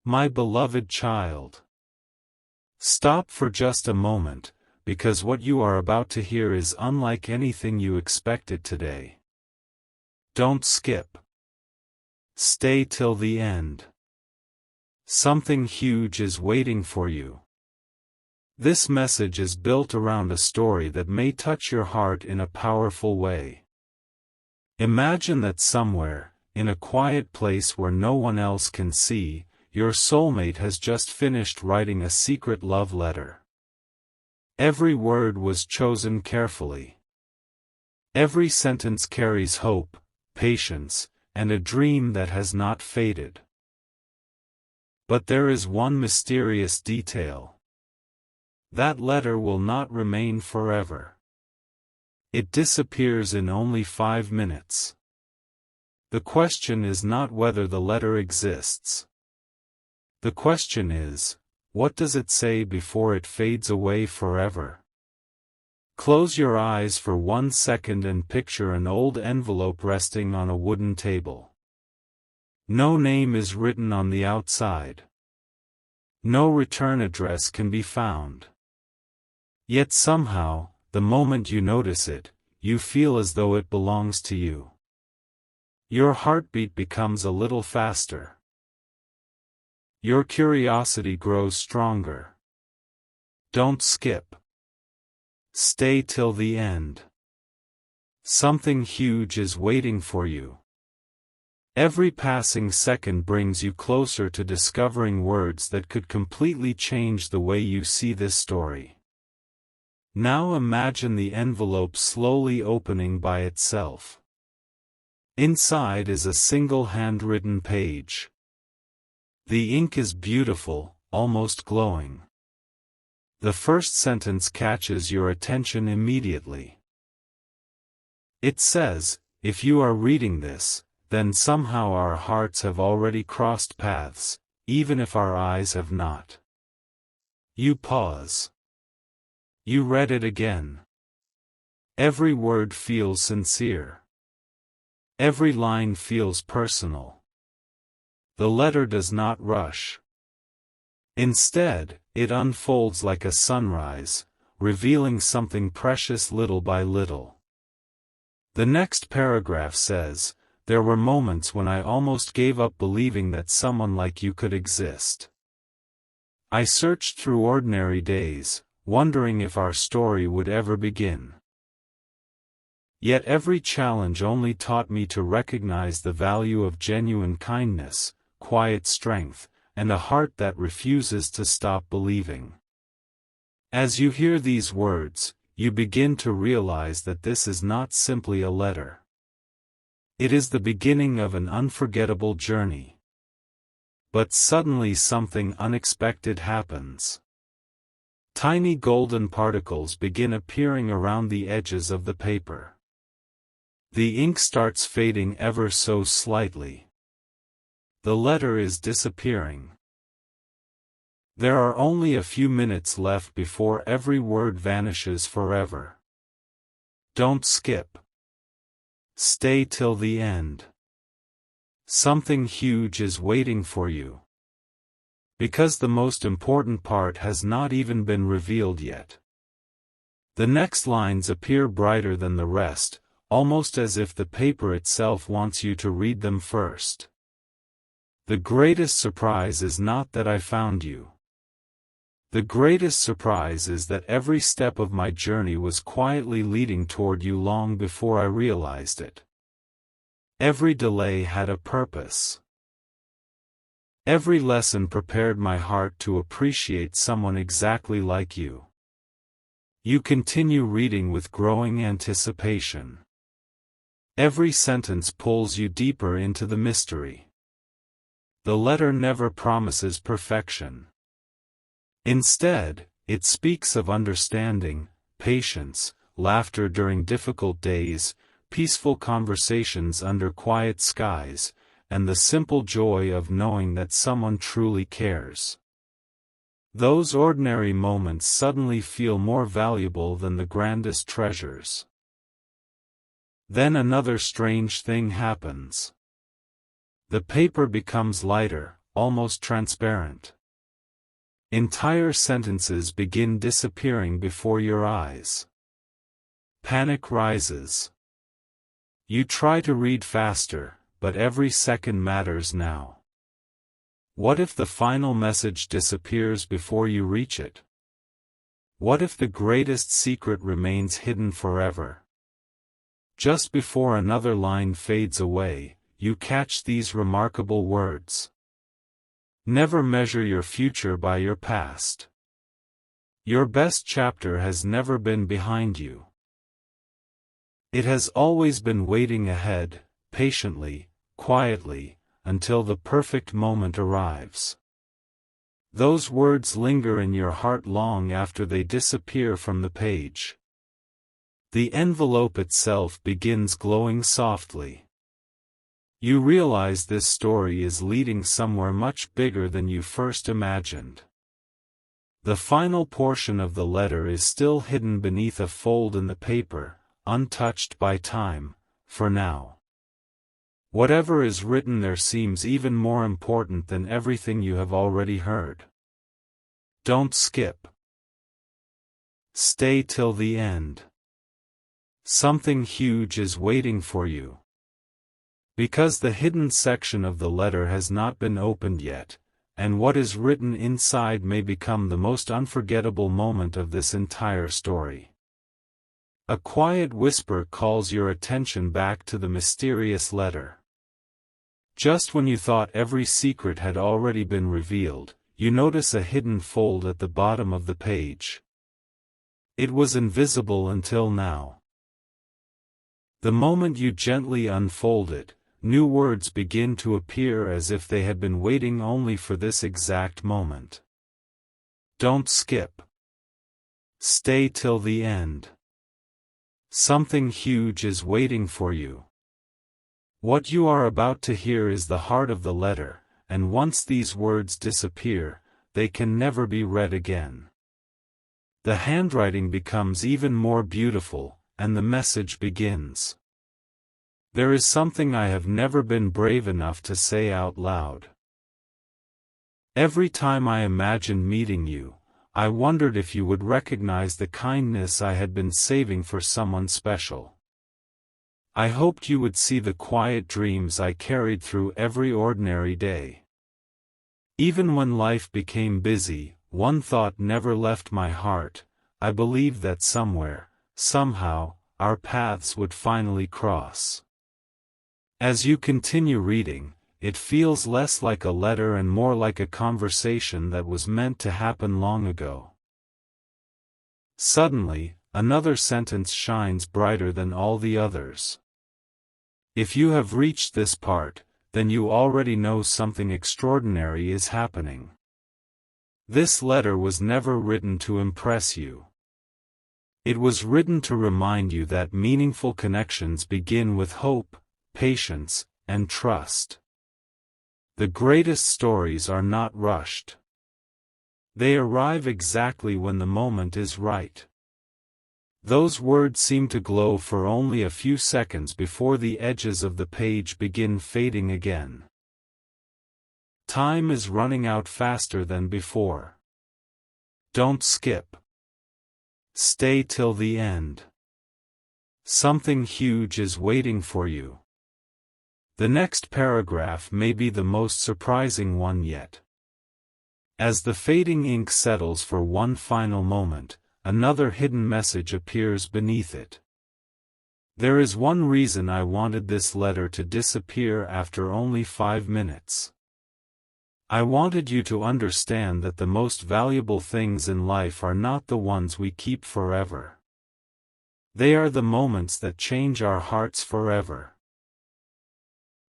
My beloved child. Stop for just a moment, because what you are about to hear is unlike anything you expected today. Don't skip. Stay till the end. Something huge is waiting for you. This message is built around a story that may touch your heart in a powerful way. Imagine that somewhere, in a quiet place where no one else can see, your soulmate has just finished writing a secret love letter. Every word was chosen carefully. Every sentence carries hope, patience, and a dream that has not faded. But there is one mysterious detail. That letter will not remain forever. It disappears in only 5 minutes. The question is not whether the letter exists. The question is, what does it say before it fades away forever? Close your eyes for 1 second and picture an old envelope resting on a wooden table. No name is written on the outside. No return address can be found. Yet somehow, the moment you notice it, you feel as though it belongs to you. Your heartbeat becomes a little faster. Your curiosity grows stronger. Don't skip. Stay till the end. Something huge is waiting for you. Every passing second brings you closer to discovering words that could completely change the way you see this story. Now imagine the envelope slowly opening by itself. Inside is a single handwritten page. The ink is beautiful, almost glowing. The first sentence catches your attention immediately. It says, "If you are reading this, then somehow our hearts have already crossed paths, even if our eyes have not." You pause. You read it again. Every word feels sincere. Every line feels personal. The letter does not rush. Instead, it unfolds like a sunrise, revealing something precious little by little. The next paragraph says, "There were moments when I almost gave up believing that someone like you could exist. I searched through ordinary days, wondering if our story would ever begin. Yet every challenge only taught me to recognize the value of genuine kindness, quiet strength, and a heart that refuses to stop believing." As you hear these words, you begin to realize that this is not simply a letter. It is the beginning of an unforgettable journey. But suddenly something unexpected happens. Tiny golden particles begin appearing around the edges of the paper. The ink starts fading ever so slightly. The letter is disappearing. There are only a few minutes left before every word vanishes forever. Don't skip. Stay till the end. Something huge is waiting for you. Because the most important part has not even been revealed yet. The next lines appear brighter than the rest, almost as if the paper itself wants you to read them first. The greatest surprise is not that I found you. The greatest surprise is that every step of my journey was quietly leading toward you long before I realized it. Every delay had a purpose. Every lesson prepared my heart to appreciate someone exactly like you. You continue reading with growing anticipation. Every sentence pulls you deeper into the mystery. The letter never promises perfection. Instead, it speaks of understanding, patience, laughter during difficult days, peaceful conversations under quiet skies, and the simple joy of knowing that someone truly cares. Those ordinary moments suddenly feel more valuable than the grandest treasures. Then another strange thing happens. The paper becomes lighter, almost transparent. Entire sentences begin disappearing before your eyes. Panic rises. You try to read faster, but every second matters now. What if the final message disappears before you reach it? What if the greatest secret remains hidden forever? Just before another line fades away, you catch these remarkable words. Never measure your future by your past. Your best chapter has never been behind you. It has always been waiting ahead, patiently, quietly, until the perfect moment arrives. Those words linger in your heart long after they disappear from the page. The envelope itself begins glowing softly. You realize this story is leading somewhere much bigger than you first imagined. The final portion of the letter is still hidden beneath a fold in the paper, untouched by time, for now. Whatever is written there seems even more important than everything you have already heard. Don't skip. Stay till the end. Something huge is waiting for you. Because the hidden section of the letter has not been opened yet, and what is written inside may become the most unforgettable moment of this entire story. A quiet whisper calls your attention back to the mysterious letter. Just when you thought every secret had already been revealed, you notice a hidden fold at the bottom of the page. It was invisible until now. The moment you gently unfold it, new words begin to appear as if they had been waiting only for this exact moment. Don't skip. Stay till the end. Something huge is waiting for you. What you are about to hear is the heart of the letter, and once these words disappear, they can never be read again. The handwriting becomes even more beautiful, and the message begins. There is something I have never been brave enough to say out loud. Every time I imagined meeting you, I wondered if you would recognize the kindness I had been saving for someone special. I hoped you would see the quiet dreams I carried through every ordinary day. Even when life became busy, one thought never left my heart. I believed that somewhere, somehow, our paths would finally cross. As you continue reading, it feels less like a letter and more like a conversation that was meant to happen long ago. Suddenly, another sentence shines brighter than all the others. If you have reached this part, then you already know something extraordinary is happening. This letter was never written to impress you. It was written to remind you that meaningful connections begin with hope, patience, and trust. The greatest stories are not rushed. They arrive exactly when the moment is right. Those words seem to glow for only a few seconds before the edges of the page begin fading again. Time is running out faster than before. Don't skip. Stay till the end. Something huge is waiting for you. The next paragraph may be the most surprising one yet. As the fading ink settles for one final moment, another hidden message appears beneath it. There is one reason I wanted this letter to disappear after only 5 minutes. I wanted you to understand that the most valuable things in life are not the ones we keep forever. They are the moments that change our hearts forever.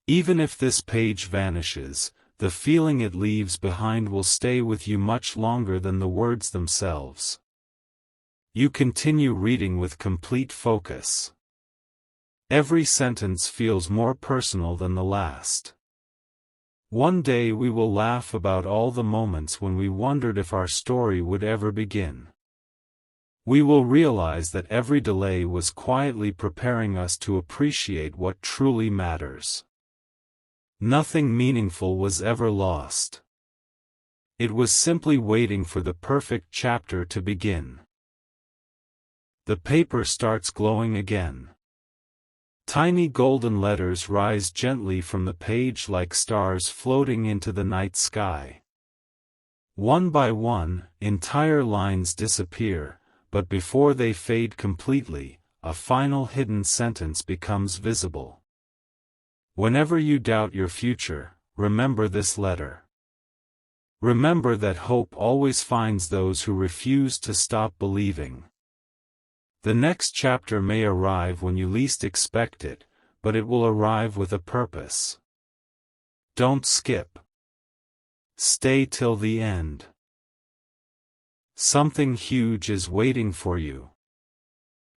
Even if this page vanishes, the feeling it leaves behind will stay with you much longer than the words themselves. You continue reading with complete focus. Every sentence feels more personal than the last. One day we will laugh about all the moments when we wondered if our story would ever begin. We will realize that every delay was quietly preparing us to appreciate what truly matters. Nothing meaningful was ever lost. It was simply waiting for the perfect chapter to begin. The paper starts glowing again. Tiny golden letters rise gently from the page like stars floating into the night sky. One by one, entire lines disappear, but before they fade completely, a final hidden sentence becomes visible. Whenever you doubt your future, remember this letter. Remember that hope always finds those who refuse to stop believing. The next chapter may arrive when you least expect it, but it will arrive with a purpose. Don't skip. Stay till the end. Something huge is waiting for you.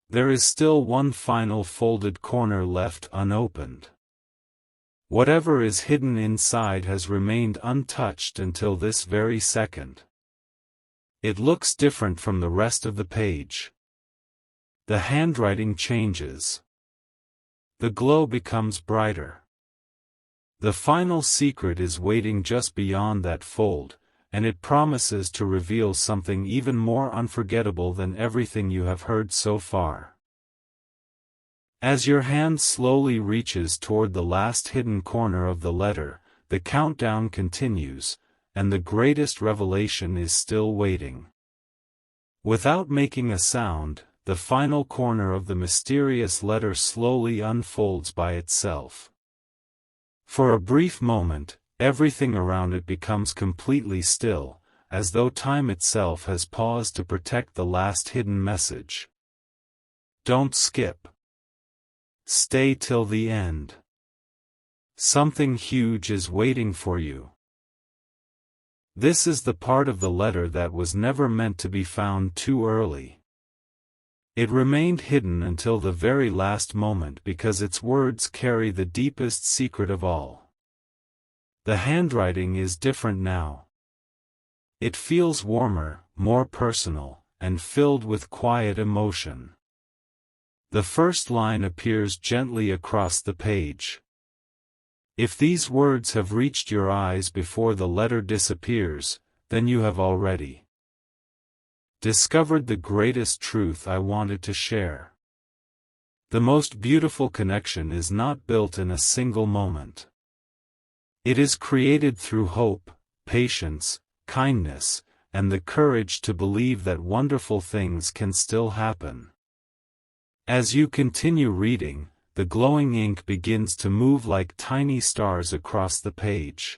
There is still one final folded corner left unopened. Whatever is hidden inside has remained untouched until this very second. It looks different from the rest of the page. The handwriting changes. The glow becomes brighter. The final secret is waiting just beyond that fold, and it promises to reveal something even more unforgettable than everything you have heard so far. As your hand slowly reaches toward the last hidden corner of the letter, the countdown continues, and the greatest revelation is still waiting. Without making a sound, the final corner of the mysterious letter slowly unfolds by itself. For a brief moment, everything around it becomes completely still, as though time itself has paused to protect the last hidden message. Don't skip. Stay till the end. Something huge is waiting for you. This is the part of the letter that was never meant to be found too early. It remained hidden until the very last moment because its words carry the deepest secret of all. The handwriting is different now. It feels warmer, more personal, and filled with quiet emotion. The first line appears gently across the page. If these words have reached your eyes before the letter disappears, then you have already discovered the greatest truth I wanted to share. The most beautiful connection is not built in a single moment. It is created through hope, patience, kindness, and the courage to believe that wonderful things can still happen. As you continue reading, the glowing ink begins to move like tiny stars across the page.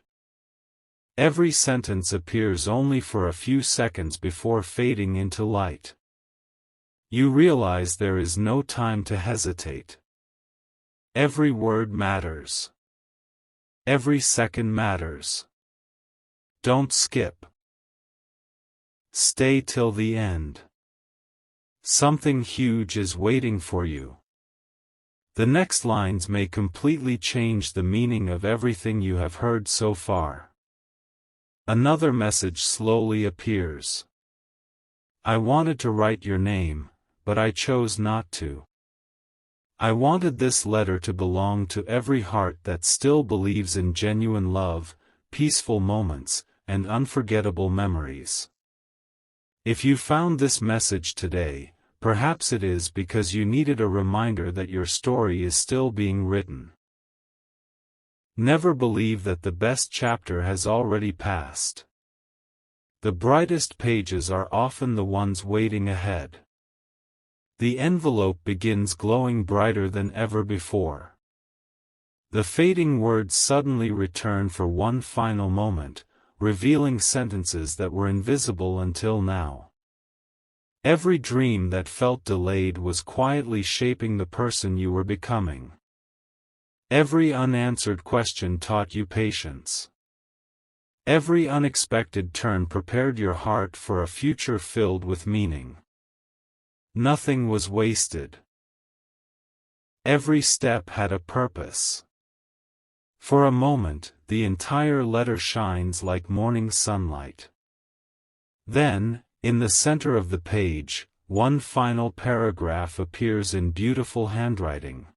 Every sentence appears only for a few seconds before fading into light. You realize there is no time to hesitate. Every word matters. Every second matters. Don't skip. Stay till the end. Something huge is waiting for you. The next lines may completely change the meaning of everything you have heard so far. Another message slowly appears. I wanted to write your name, but I chose not to. I wanted this letter to belong to every heart that still believes in genuine love, peaceful moments, and unforgettable memories. If you found this message today, perhaps it is because you needed a reminder that your story is still being written. Never believe that the best chapter has already passed. The brightest pages are often the ones waiting ahead. The envelope begins glowing brighter than ever before. The fading words suddenly return for one final moment, revealing sentences that were invisible until now. Every dream that felt delayed was quietly shaping the person you were becoming. Every unanswered question taught you patience. Every unexpected turn prepared your heart for a future filled with meaning. Nothing was wasted. Every step had a purpose. For a moment, the entire letter shines like morning sunlight. Then, in the center of the page, one final paragraph appears in beautiful handwriting.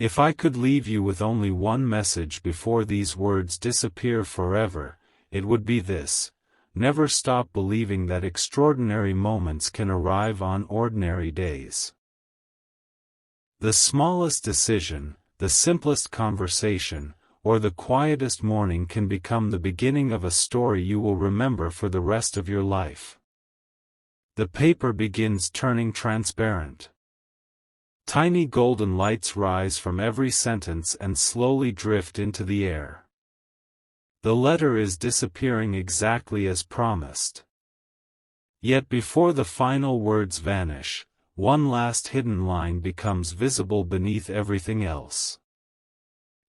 If I could leave you with only one message before these words disappear forever, it would be this: never stop believing that extraordinary moments can arrive on ordinary days. The smallest decision, the simplest conversation, or the quietest morning can become the beginning of a story you will remember for the rest of your life. The paper begins turning transparent. Tiny golden lights rise from every sentence and slowly drift into the air. The letter is disappearing exactly as promised. Yet before the final words vanish, one last hidden line becomes visible beneath everything else.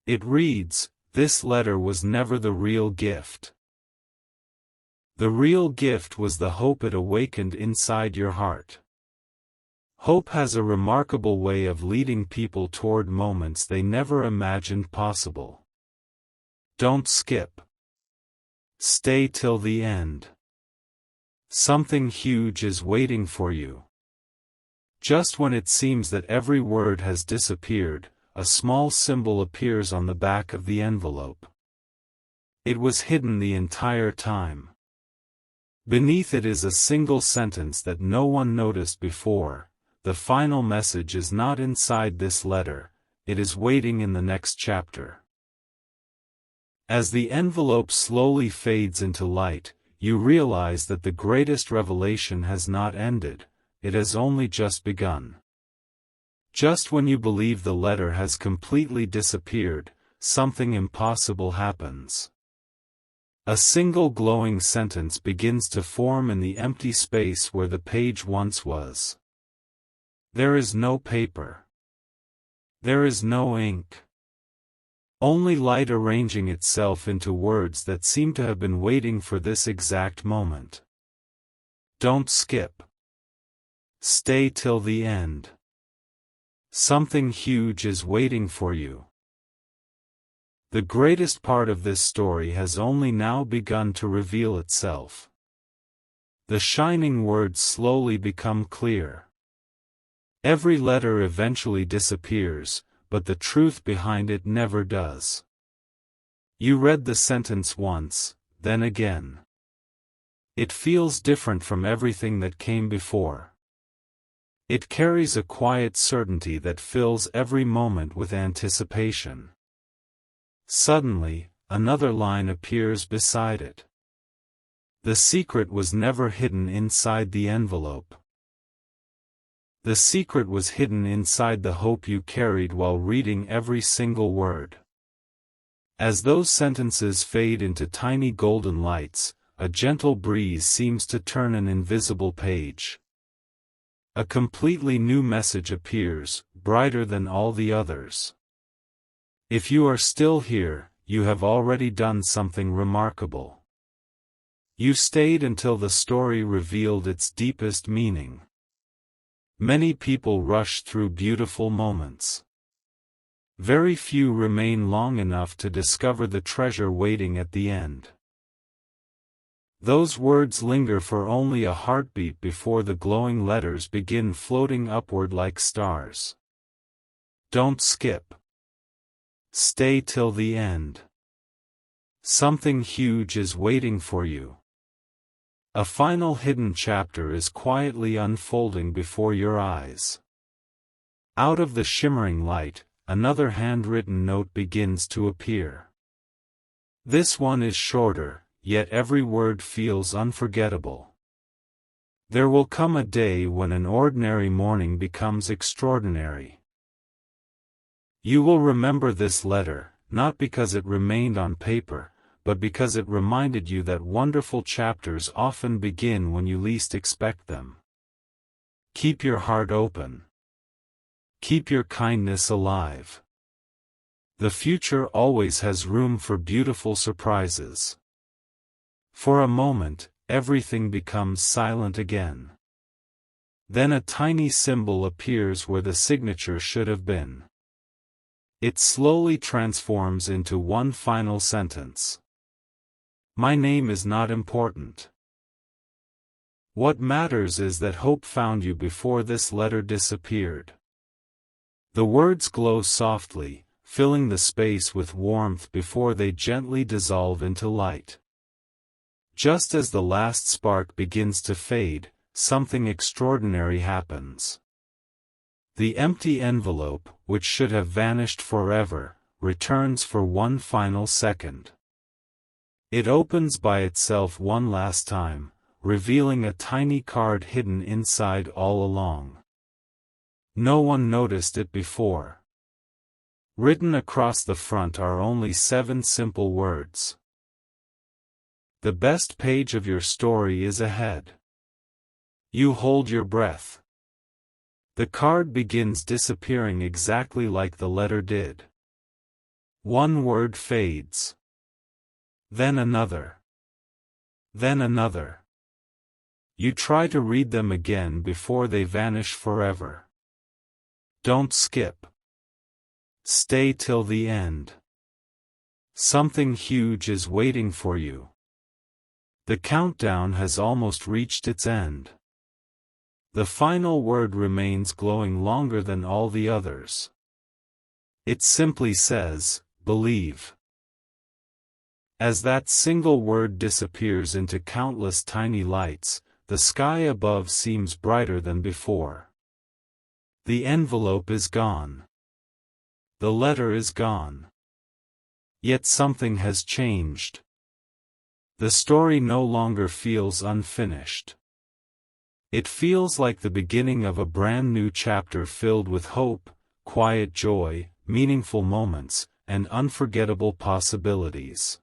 It reads, "This letter was never the real gift. The real gift was the hope it awakened inside your heart." Hope has a remarkable way of leading people toward moments they never imagined possible. Don't skip. Stay till the end. Something huge is waiting for you. Just when it seems that every word has disappeared, a small symbol appears on the back of the envelope. It was hidden the entire time. Beneath it is a single sentence that no one noticed before: "The final message is not inside this letter, it is waiting in the next chapter." As the envelope slowly fades into light, you realize that the greatest revelation has not ended, it has only just begun. Just when you believe the letter has completely disappeared, something impossible happens. A single glowing sentence begins to form in the empty space where the page once was. There is no paper. There is no ink. Only light arranging itself into words that seem to have been waiting for this exact moment. Don't skip. Stay till the end. Something huge is waiting for you. The greatest part of this story has only now begun to reveal itself. The shining words slowly become clear. Every letter eventually disappears, but the truth behind it never does. You read the sentence once, then again. It feels different from everything that came before. It carries a quiet certainty that fills every moment with anticipation. Suddenly, another line appears beside it. The secret was never hidden inside the envelope. The secret was hidden inside the hope you carried while reading every single word. As those sentences fade into tiny golden lights, a gentle breeze seems to turn an invisible page. A completely new message appears, brighter than all the others. If you are still here, you have already done something remarkable. You stayed until the story revealed its deepest meaning. Many people rush through beautiful moments. Very few remain long enough to discover the treasure waiting at the end. Those words linger for only a heartbeat before the glowing letters begin floating upward like stars. Don't skip. Stay till the end. Something huge is waiting for you. A final hidden chapter is quietly unfolding before your eyes. Out of the shimmering light, another handwritten note begins to appear. This one is shorter, yet every word feels unforgettable. There will come a day when an ordinary morning becomes extraordinary. You will remember this letter, not because it remained on paper, but because it reminded you that wonderful chapters often begin when you least expect them. Keep your heart open. Keep your kindness alive. The future always has room for beautiful surprises. For a moment, everything becomes silent again. Then a tiny symbol appears where the signature should have been. It slowly transforms into one final sentence. My name is not important. What matters is that hope found you before this letter disappeared. The words glow softly, filling the space with warmth before they gently dissolve into light. Just as the last spark begins to fade, something extraordinary happens. The empty envelope, which should have vanished forever, returns for one final second. It opens by itself one last time, revealing a tiny card hidden inside all along. No one noticed it before. Written across the front are only 7 simple words. The best page of your story is ahead. You hold your breath. The card begins disappearing exactly like the letter did. One word fades. Then another. Then another. You try to read them again before they vanish forever. Don't skip. Stay till the end. Something huge is waiting for you. The countdown has almost reached its end. The final word remains glowing longer than all the others. It simply says, believe. As that single word disappears into countless tiny lights, the sky above seems brighter than before. The envelope is gone. The letter is gone. Yet something has changed. The story no longer feels unfinished. It feels like the beginning of a brand new chapter filled with hope, quiet joy, meaningful moments, and unforgettable possibilities.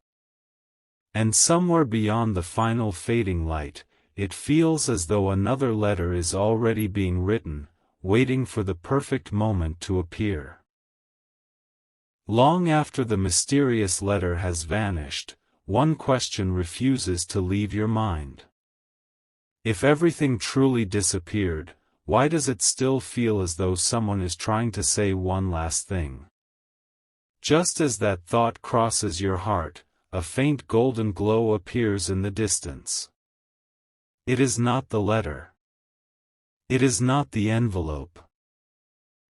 And somewhere beyond the final fading light, it feels as though another letter is already being written, waiting for the perfect moment to appear. Long after the mysterious letter has vanished, one question refuses to leave your mind. If everything truly disappeared, why does it still feel as though someone is trying to say one last thing? Just as that thought crosses your heart, a faint golden glow appears in the distance. It is not the letter. It is not the envelope.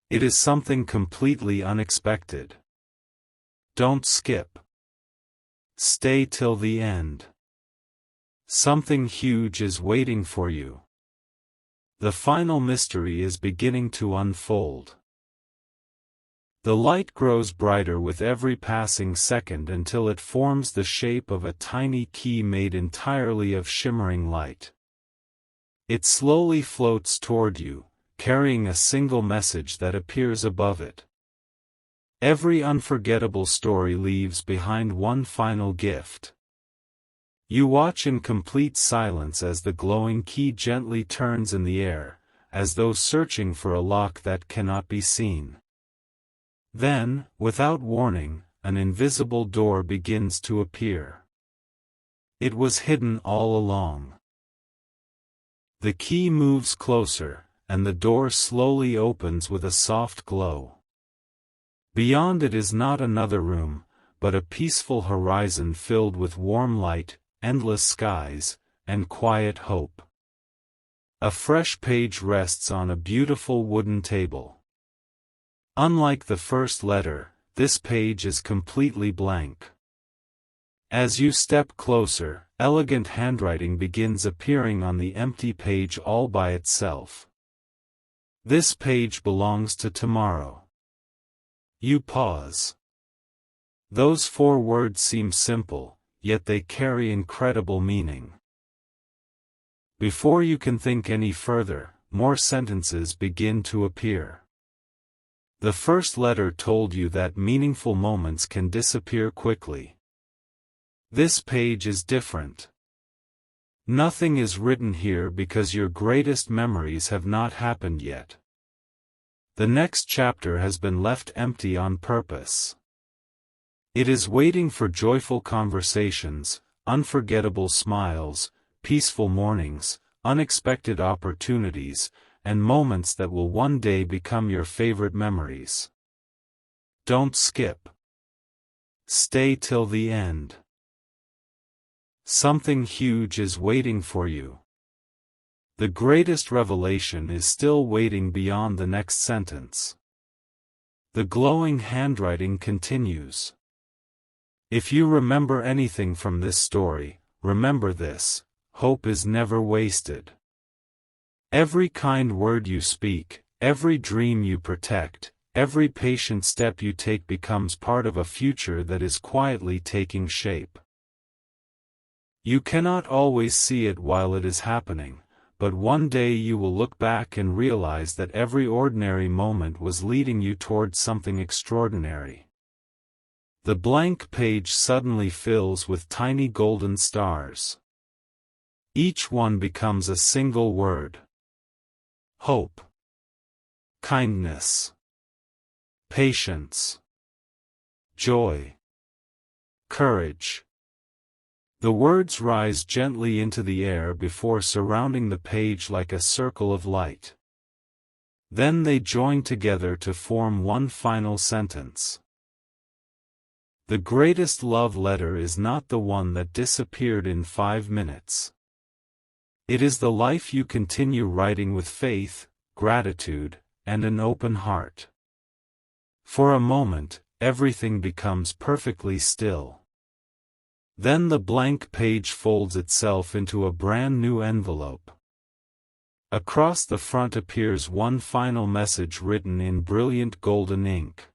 It is something completely unexpected. Don't skip. Stay till the end. Something huge is waiting for you. The final mystery is beginning to unfold. The light grows brighter with every passing second until it forms the shape of a tiny key made entirely of shimmering light. It slowly floats toward you, carrying a single message that appears above it. Every unforgettable story leaves behind one final gift. You watch in complete silence as the glowing key gently turns in the air, as though searching for a lock that cannot be seen. Then, without warning, an invisible door begins to appear. It was hidden all along. The key moves closer, and the door slowly opens with a soft glow. Beyond it is not another room, but a peaceful horizon filled with warm light, endless skies, and quiet hope. A fresh page rests on a beautiful wooden table. Unlike the first letter, this page is completely blank. As you step closer, elegant handwriting begins appearing on the empty page all by itself. This page belongs to tomorrow. You pause. Those 4 words seem simple, yet they carry incredible meaning. Before you can think any further, more sentences begin to appear. The first letter told you that meaningful moments can disappear quickly. This page is different. Nothing is written here because your greatest memories have not happened yet. The next chapter has been left empty on purpose. It is waiting for joyful conversations, unforgettable smiles, peaceful mornings, unexpected opportunities, and moments that will one day become your favorite memories. Don't skip. Stay till the end. Something huge is waiting for you. The greatest revelation is still waiting beyond the next sentence. The glowing handwriting continues. If you remember anything from this story, remember this: hope is never wasted. Every kind word you speak, every dream you protect, every patient step you take becomes part of a future that is quietly taking shape. You cannot always see it while it is happening, but one day you will look back and realize that every ordinary moment was leading you towards something extraordinary. The blank page suddenly fills with tiny golden stars. Each one becomes a single word: hope, kindness, patience, joy, courage. The words rise gently into the air before surrounding the page like a circle of light. Then they join together to form one final sentence. The greatest love letter is not the one that disappeared in 5 minutes. It is the life you continue writing with faith, gratitude, and an open heart. For a moment, everything becomes perfectly still. Then the blank page folds itself into a brand new envelope. Across the front appears one final message written in brilliant golden ink.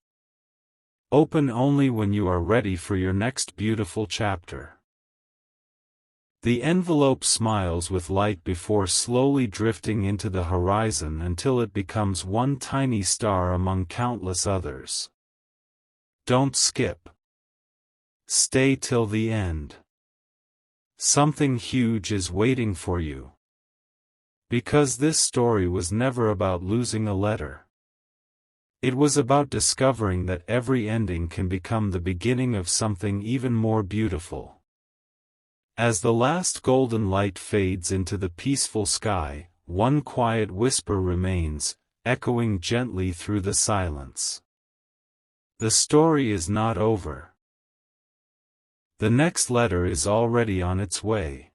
Open only when you are ready for your next beautiful chapter. The envelope smiles with light before slowly drifting into the horizon until it becomes one tiny star among countless others. Don't skip. Stay till the end. Something huge is waiting for you. Because this story was never about losing a letter. It was about discovering that every ending can become the beginning of something even more beautiful. As the last golden light fades into the peaceful sky, one quiet whisper remains, echoing gently through the silence. The story is not over. The next letter is already on its way.